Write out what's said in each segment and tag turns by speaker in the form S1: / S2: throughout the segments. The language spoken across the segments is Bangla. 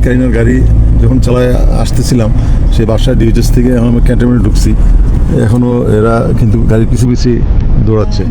S1: কারিনার গাড়ি যখন চালায় আসতেছিলাম সেই বাসায় ডিউচেস থেকে এখন আমি ক্যান্টনমেন্টে ঢুকছি। এখনও এরা কিন্তু গাড়ির পিছু পিছিয়ে দৌড়াচ্ছে।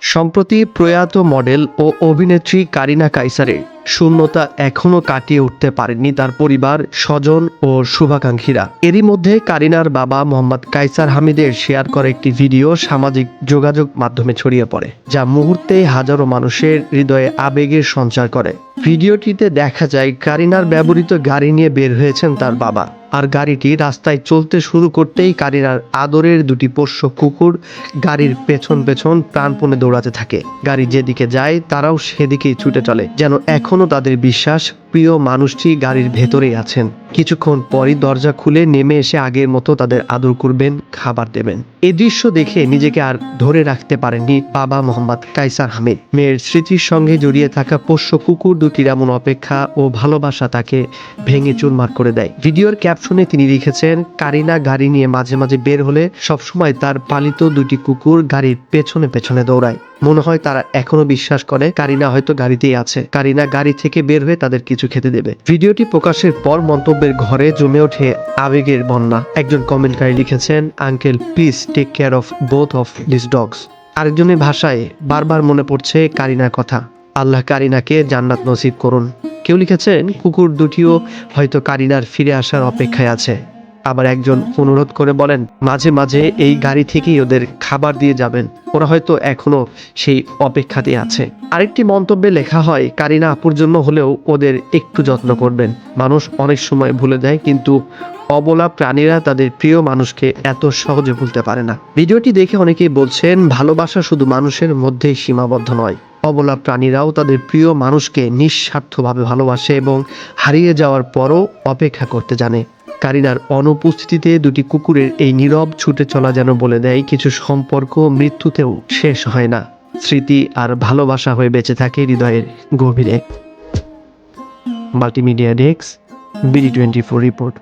S2: সম্প্রতি প্রয়াত মডেল ও অভিনেত্রী কারিনা কাইসারের শূন্যতা এখনও কাটিয়ে উঠতে পারেননি তার পরিবার, স্বজন ও শুভাকাঙ্ক্ষীরা। এরই মধ্যে কারিনার বাবা মোহাম্মদ কাইসার হামিদের শেয়ার করা একটি ভিডিও সামাজিক যোগাযোগ মাধ্যমে ছড়িয়ে পড়ে, যা মুহূর্তে হাজারো মানুষের হৃদয়ে আবেগের সঞ্চার করে। ভিডিওটিতে দেখা যায় কারিনার ব্যবহৃত গাড়ি নিয়ে বের হয়েছেন তার বাবা, আর গাড়িটি রাস্তায় চলতে শুরু করতেই কারিনার আদরের দুটি পোষ্য কুকুর গাড়ির পেছন পেছন প্রাণপণে দৌড়াতে থাকে। গাড়ি যেদিকে যায় তারাও সেদিকেই ছুটে চলে, যেন এখনো তাদের বিশ্বাস প্রিয় মানুষটি গাড়ির ভেতরেই আছেন। কিছুক্ষণ পরই দরজা খুলে নেমে এসে আগের মতো তাদের আদর করবেন, খাবার দেবেন। এই দৃশ্য দেখে নিজেকে আর ধরে রাখতে পারেননি বাবা মোহাম্মদ কাইসার হামিদ। মেয়ের স্মৃতির সঙ্গে জড়িয়ে থাকা পোষ্য কুকুর দুটির এমন অপেক্ষা ও ভালোবাসা তাকে ভেঙে চুরমার করে দেয়। ভিডিওর ক্যাপশনে তিনি লিখেছেন, কারিনা গাড়ি নিয়ে মাঝে মাঝে বের হলে সবসময় তার পালিত দুটি কুকুর গাড়ির পেছনে পেছনে দৌড়ায়। মনে হয় তারা এখনো বিশ্বাস করে কারিনা হয়তো গাড়িতেই আছে। কারিনা গাড়ি থেকে বের হয়ে তাদের কিছু খেতে দেবে। ভিডিওটি প্রকাশের পর মন্তব্যের ঘরে জমে ওঠে আবেগের বন্যা। একজন কমেন্টকারী লিখেছেন, uncle please take care of both of this dogs. আরেকজনের ভাষায়, বারবার মনে পড়ছে কারিনার কথা, আল্লাহ কারিনাকে জান্নাত নসিব করুন। কেউ লিখেছেন, কুকুর দুটিও হয়তো কারিনার ফিরে আসার অপেক্ষায় আছে। আবার একজন অনুরোধ করে বলেন, মাঝে মাঝে এই গাড়ি থেকেই ওদের খাবার দিয়ে যাবেন, ওরা হয়তো এখনো সেই অপেক্ষাতেই আছে। আরেকটি মন্তব্যে লেখা হয়, কারিনা আপুর জন্য হলেও ওদের একটু যত্ন করবেন। মানুষ অনেক সময় ভুলে যায়, কিন্তু অবলা প্রাণীরা তাদের প্রিয় মানুষকে এত সহজে ভুলতে পারে না। ভিডিওটি দেখে অনেকেই বলছেন, ভালোবাসা শুধু মানুষের মধ্যেই সীমাবদ্ধ নয়, অবলা প্রাণীরাও তাদের প্রিয় মানুষকে নিঃস্বার্থভাবে ভালোবাসে এবং হারিয়ে যাওয়ার পরও অপেক্ষা করতে জানে। কারিনার অনুপস্থিতিতে দুটি কুকুরের এই নীরব ছুটে চলা যেন বলে দেয়, কিছু সম্পর্ক মৃত্যুতেও শেষ হয় না, স্মৃতি আর ভালোবাসা হয়ে বেঁচে থাকে হৃদয়ের গভীরে। Multimedia desk, BD24 report.